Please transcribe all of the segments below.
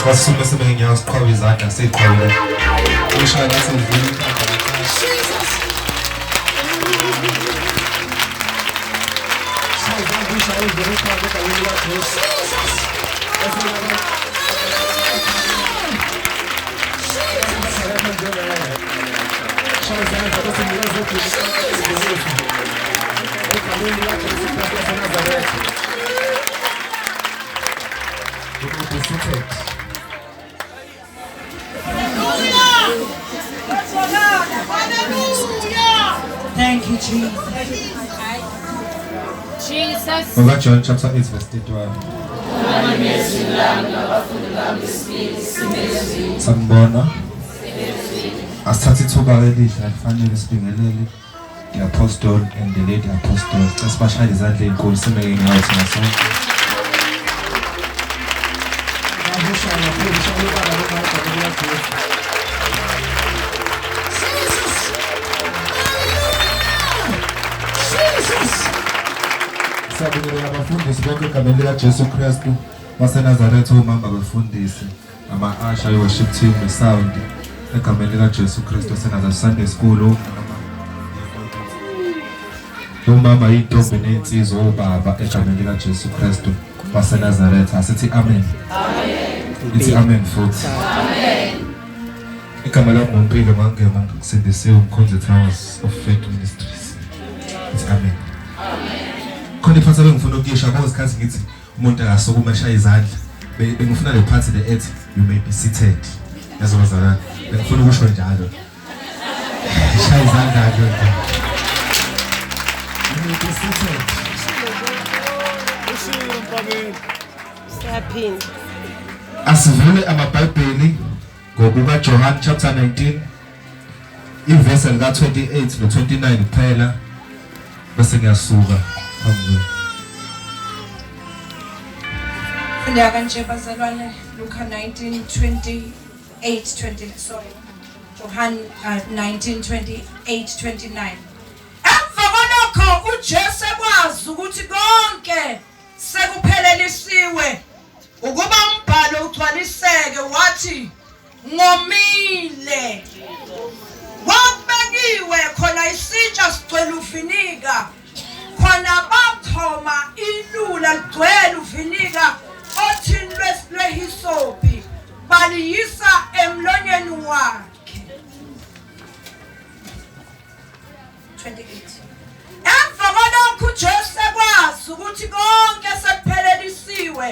Assume something else, call his eye and say, call it. We shall not say, Thank you, Jesus. Jesus. Over John chapter 8 verse 31. Sanibona. Asithathe ithuba elihle alifanele sibingelele i-apostle and the lady apostle. Sasibashaya izandla ezinkulu simeke ngayo thina sonke. Sabingelela abafundisi bonke egameni likaJesu Kristu waseNazaretha, omama bafundisi, ama-usher worship team, sound egameni likaJesu Kristu waseNazaretha, Sunday school, omama intombi nensizwa, obaba egameni likaJesu Kristu waseNazaretha. Asithi amen. Ithi amen futhi. Igama lami nguMpilo Mangema, ngisindisiwe uMkhonzi Towers of Faith Ministries. Ithi amen. Khona iphathi bengifuna ukuyisho yabo isikhathi ngithi umuntu akasukuma eshaya izandla. Bengifuna le part le ethi you may be seated. Yazo bazalwane. Bengifuna ukusho njalo. Eshaya izandla nje. You may be seated. Siyaphinde. Asivule amaBhayibheli ngokuka John chapter 19 iverse lika 28 no 29 kuphela bese ngiyasuka phambi. Funda kanje bazalwane, Luka 19:28-20, sorry, John 19:28-29. Emva kwalokho uJesu ekwazi ukuthi konke sekuphelelisiwe ukuba umbhalo ugcwaliseke, wathi ngomile. Wabekiwe khona isitsha sigcwele uvinika, khona bathoma ilula ligcwele uvinika othini lwehisopi, baliyisa emlonyeni wakhe. 28. Emva kwalokho uJesu ekwazi ukuthi konke sekuphelelisiwe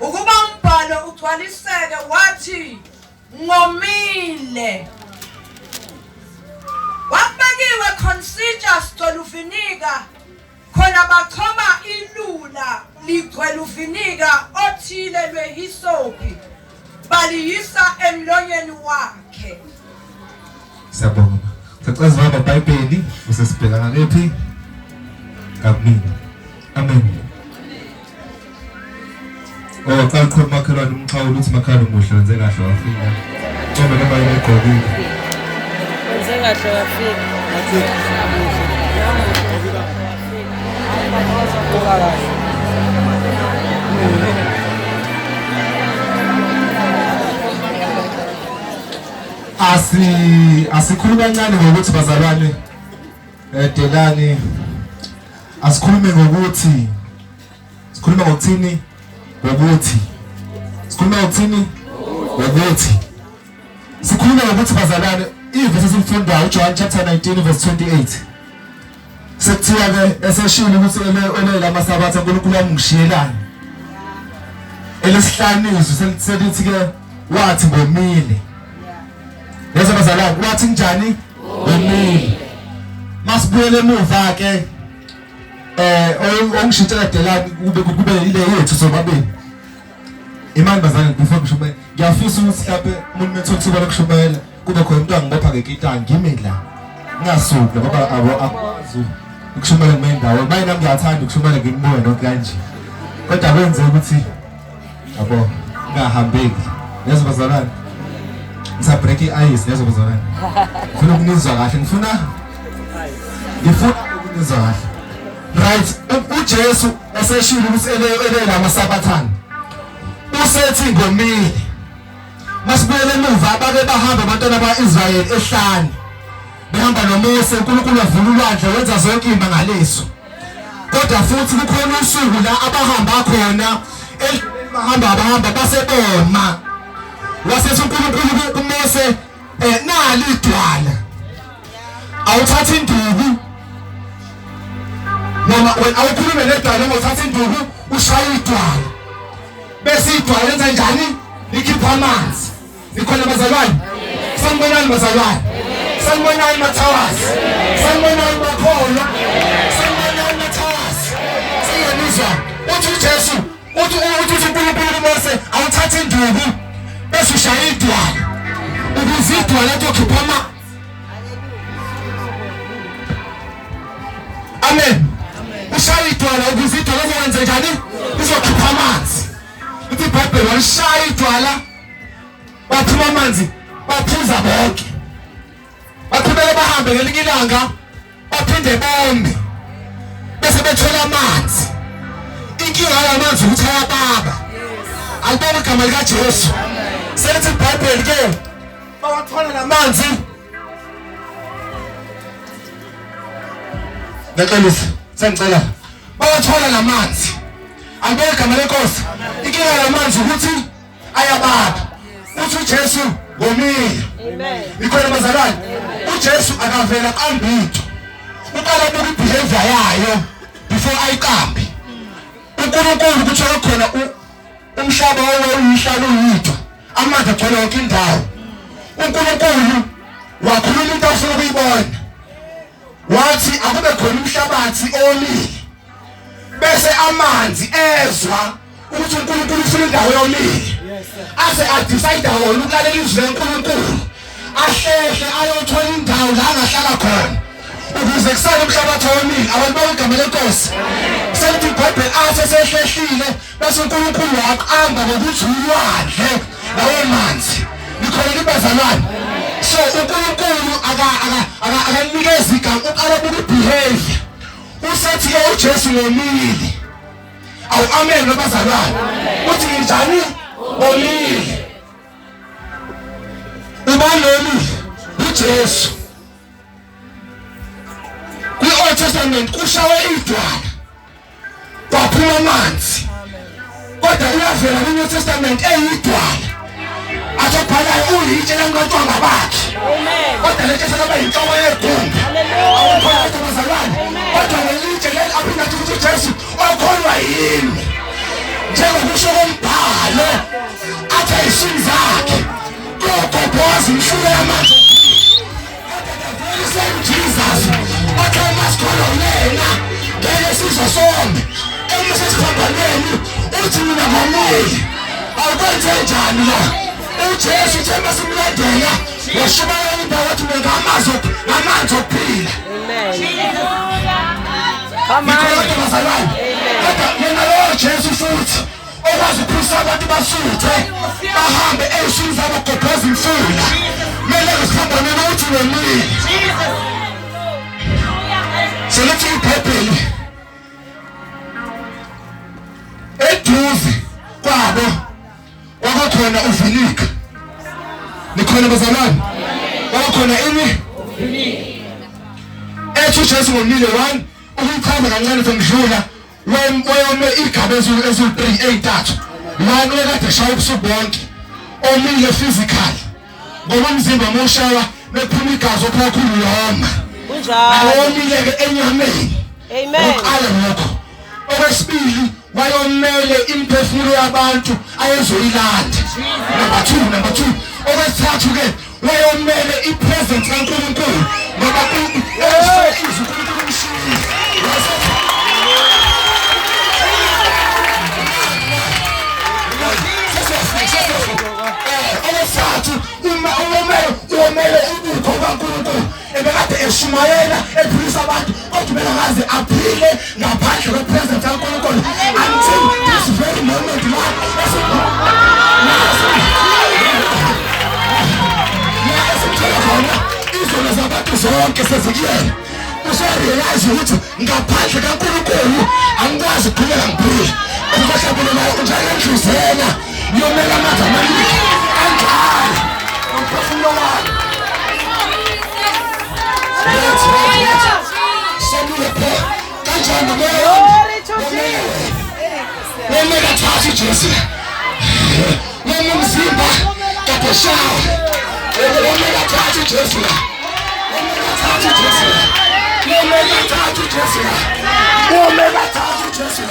ukuba umbhalo ugcwaliseke, wathi ngomile. Wabekiwe khona isitsha sigcwele uvinika, khona bachoma ilula ligcwele uvinika othile lwehisopi, baliyisa emlonyeni wakhe. Siyabonga. Sicela amaBhayibheli usesibhekana kephi? Kamini. Amen. Xa ukhona umakhelwane umxhawula uthi makhelwane umuhle wenze kahle wafika. Ngoba noma yegqokile. Wenze kahle wafika. Asikhuluma kancane ngokuthi bazalwane delani, asikhulume ngokuthi sikhuluma ngokuthini sikhuluma ngokuthi bazalwane iverse esimfundayo uJohn chapter 19 verse 28 sekuthiwa ke eseshilo ukuthi ele lamasabatha uNkulunkulu amngishiyelana elesihlaniso selithi ke wathi ngomile. Yazi bazalwane wathi njani ngomile. Masibuyele emuva ke ongishintshela delani kube ile yethu sobabili. Imani bazalwane before ngishumayela ngiyafisa ukuthi mhlawumbe umuntu methokuba lokushumayela kube khona umuntu angibopha ngekitanga ngime la ngasuka ngoba akwazi ukushumayela kumendawo bayi nami ngiyathanda ukushumayela ngimbuye nonke kanje kodwa kwenze ukuthi yabo ngahambeki. Yazi bazalwane ngisa break ice. Yazi bazalwane ngifuna ukunizwa kahle, ngifuna ukunizwa kahle. Right, uJesu eseshilo ukuthi ele lamasabathani usethi ngomile masibuyele emuva abake bahamba abantwana baIsrayeli ehlane behamba noMose uNkulunkulu wavula ulwandle wenza zonke imangaliso kodwa futhi kukhona usuku la abahamba khona bahamba basebona wasethi uNkulunkulu kuMose nali idwala awuthatha induku noma wena awukhulume nedwala ngothatha induku ushaya idwala bese idwala lenza njani likhipha amanzi likhona bazalwane sanibonani bazalwane sanibonani mathawazi sanibonani bakholwa sanibonani mathawazi siyanizwa uthi uJesu uthi uNkulunkulu kuMose awuthatha induku bese ushaya idwala ukuze idwala liyokhipha amanzi. Amen. Ushaya idwala ukuze idwala liyenze njani lizokhipha amanzi. Uthi iBhayibheli walishaya idwala baphuma amanzi baphuza bonke baqhubeka bahambe ngelinye ilanga baphinde bombe bese bethola amanzi. Inkinga yamanzi ukuthi ayababa alibona igama likaJesu sethi iBhayibheli ke bawathola lamanzi ngexolisa sengicela bawathola lamanzi alibona igama lenkosi. Inkinga yamanzi ukuthi ayababa uthi uJesu ngomile. Amen. Ikhona bazalwane uJesu akavela qambitho uqala buku behavior yayo before ayiqambe. uNkulunkulu kuthiwa khona umhlaba wawuyihlalo uyitwa amanzi agcwele yonke indawo. uNkulunkulu wakhuluma into afuna ukuyibona wathi akube khona umhlabathi omile bese amanzi ezwa ukuthi uNkulunkulu ufuna indawo yomile ase adecide wona ukulalela izwi leNkulunkulu ahlehle ayothola indawo la angahlala khona ukuze kusale umhlabathi omile. Abantu bagama lenkosi sethi iBhayibheli ase sehlehlile bese uNkulunkulu waqamba ngokuthi ulwandle lawo manzi likhona libazalwane. So uNkulunkulu akanikeza igama uqala ukubehavior usethi ke uJesu ngomile. Awu amen nobazalwane uthi njani omile ubaloni uJesu kwi-Old Testament kushawe idwala kwaphuma amanzi kodwa uyavela kwi-New Testament eyidwala athobhalayo uyitshe lenkontwanga bakhe kodwa lento sekaba yinhloko yegumbi awukholwa bazalwane kodwa lelitshe leli aphinda ukuthi uJesu okholwa yimi njengokusho kombhalo athi ayishini zakhe kokobhoza imfuyo yamanje Jesus okay masikolo lena ngeke sizwe sonke emisesiphambaneni uthi mina ngomile awukwenze njani la uJesu themba simlandela washumayela indawo wathi ngamanzi okuphila. Amen. Kodwa yena lo Jesu futhi okwazi ukuphisa abantu basuthe bahambe ey'shini zabo gobhoza imfula kumele sihambane uthi nomile. Selethi iBhayibheli eduze kwabo kwakukhona uVinika. Nikhona bazalwane kwakukhona ini ethi uJesu ngomile 1 ukuyichama kancane semdlula wayome igaba eziwu3 ey'ntathu lana ekade shaya ubusuku bonke omile physical ngoba umzimba moshawa bephuma igazi ophakhulu yoma njalo omile-ke enyameni. Amen. Uqala lokho. Okwesibili wayomele imphefumulo yabantu ayezoyilanda. Number 2 okwesithathu-ke wayomele ipresence kaNkulunkulu ngoba izwi uNkulunkulu umshiyile. Umele ubukho kaNkulunkulu ebekade eshumayela ephilisa abantu kodwa bengaze aphile ngaphandle kwepresence kaNkulunkulu until this very moment izolo zabantu zonke sezikuyena userealize ukuthi ngaphandle kaNkulunkulu angikwazi ukuphila ngiphile ukuhlabela nayo njalo enhliziyena yomela amanzi amaningi kanjani nomphefumulo wami somile phe kanjani noma kathathu Jesu noma umzimba kapheshayo noma kathathu Jesu noma kathathu Jesu noma kathathu Jesu noma kathathu Jesu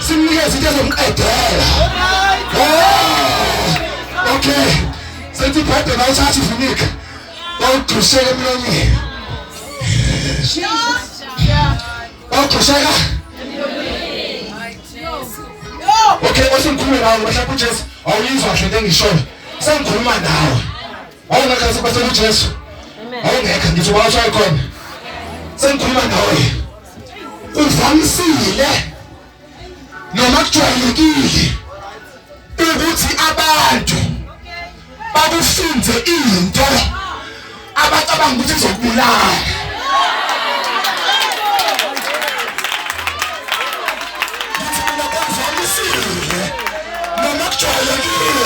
simnikeze into ezomqedela. Okay, sethi phade la uthatha ivunika awudusheke emlonyeni. Awudusheka. Okay, osengikhuluma nawe mhlawumbe uJesu awuyizwa kahle into engishoyo. Sengikhuluma nawe. Awungekho sebasela uJesu. Awungekho ngithi washaya khona. Sengikhuluma nawe. Uvamisile noma kujwayelekile ukuthi abantu bakufunze into abacabanga ukuthi izokubulala. Noma kujwayelekile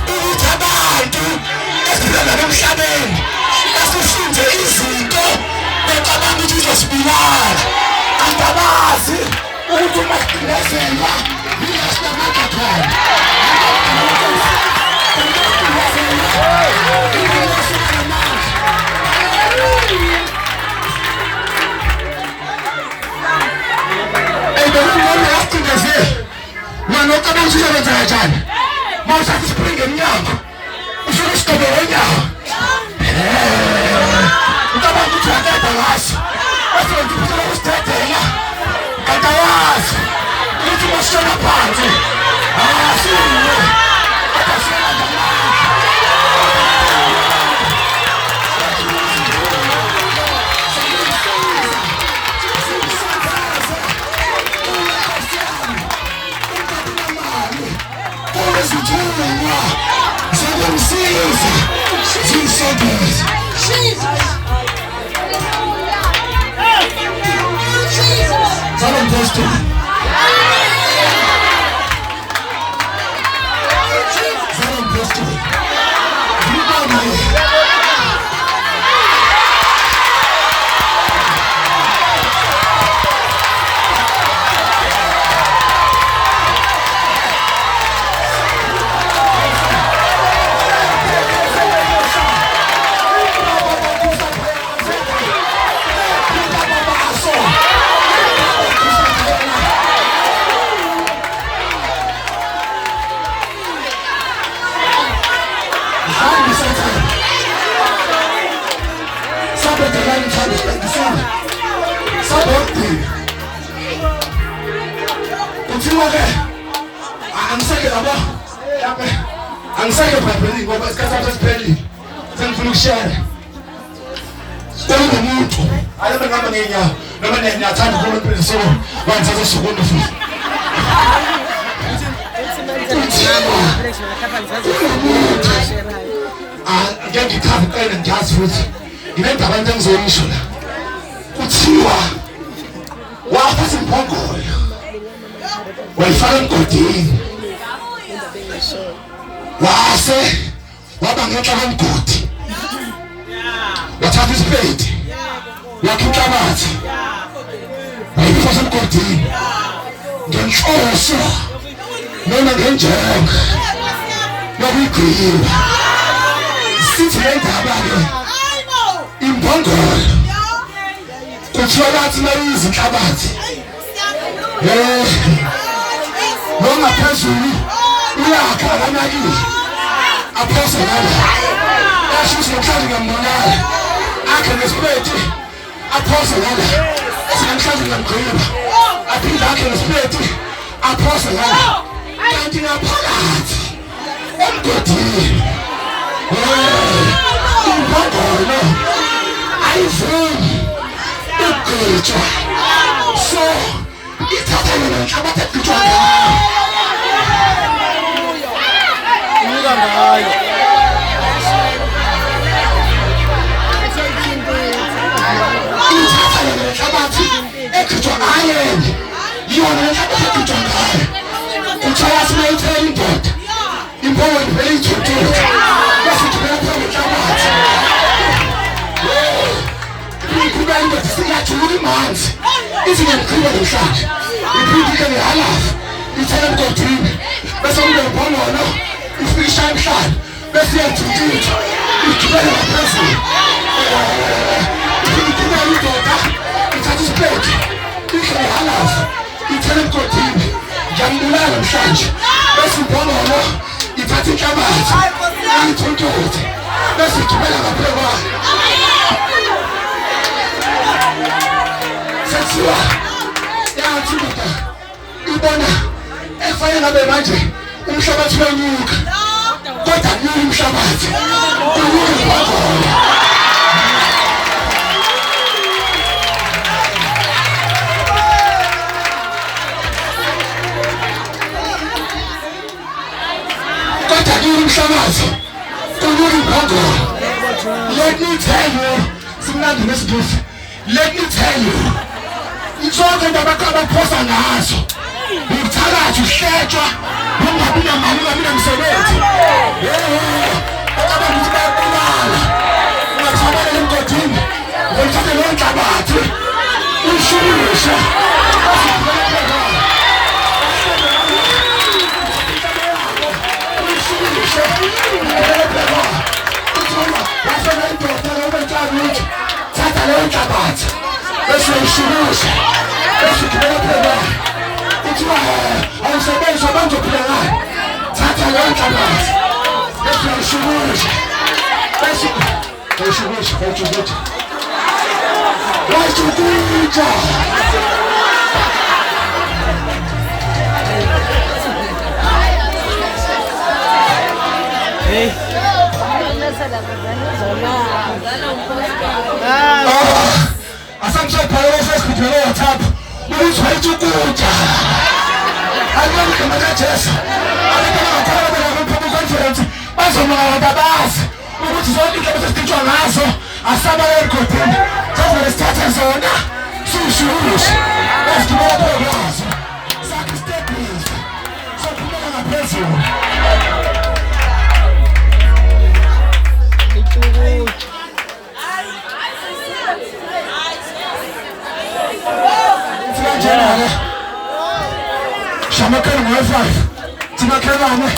ukuthi abantu esiphila emhlabeni basifunze izinto becabanga ukuthi izosibulala. Angabazi ukuthi uma sicindezelwa yilasilamandla khona. Mano cabang sudah berjalan, mau satu spring kenyang, usul stop orangnya. Cabang tu jaga balas, asal tu sudah ustad ya, kata was, itu masuk apa tu? Sini, apa sih ada? Angisake babheli ngoba isikhathi sesiphelile. Sengifuna ukushare. Sicela umuntu ayebe ngama ngenyawo noma niyathanda ukuphila solo wanithatha usukundu futhi. Ngeke ngikhabe kena ngiyazi futhi. Ngibenda abantu engizoyisho la. Kuthiwa waphatha imphongolo. Wayifaka emgodini. Wase waba ngenhla komgodi. Wathatha isipedi. Wakhipha amanzi. Wayifaka emgodini. Ngenhloso noma ngenjongo yokuyigwira. Sithi le ndaba ke imphongolo kuthiwa bathi mayizinhlabathi noma phezulu uyakha kanakile aphose ngala asho sihlali ngambonala akhe nesipedi aphose ngala sihlali ngamgqiba aphinda akhe nesipedi aphose ngala kanti ngaphakathi emgodini imphongolo ayivumi ukugejwa so ithatha yona inhlabathi egejwa ngayo ithatha yona inhlabathi egejwa ngayo yona inhlabathi egejwa ngayo kuthiwa simeyithela indoda imphongolo vele iyithuthutha bese ithumela phambi inhlabathi kuba indoda siyajula imanzi ithi ngiyamqhiba nomhlanje iphindile ngehalafu ithela emgodini bese umbe mphongolo ifisha emhlanje bese iyajutshutha igibele ngaphezulu iphindile indoda ithatha isipedi ikhe ngehalafu ithela emgodini namhlanje bese imbongolo ithatha inhlabathi ayithuntuze bese igibela ngaphezu kwayo sethiwa yathi ndoda ibona efanye ngabe manje umhlabathi wenyuka kodwa kunyuka umhlabathi kunyuka imbongolo umhlabathi kunyuka imbongolo. Let me tell you simnandi nesidufu. Let me tell you zonke into abaphosa ngazo ukuthakathi uhletshwa ungabi namali ungabi namsebenzi abantu ukuthi bayabulala ungathabela emgodini uthathe leyo nhlabathi uyishukushe thatha leyo nhlabathi bese uyishukushe bese ugibela phela kuthiwa awusebenzi abantu ophila ngayo thatha leyo nhlabathi bese uyishukushe bese uyishukushe wayishukusha asamshaphayela sesikhithele WhatsApp ukuthi wayithukuja alibona igama kaJesu abantwana bakhona conference bazomaka babazi ukuthi zonke into esithitshwa ngazo asaba egodini sazivele sithathe zona siyishukushe esigibela phela kwazo sakhe isitebhisi sophumela ngaphezulu Shamakani ngo-5 Timakhelwane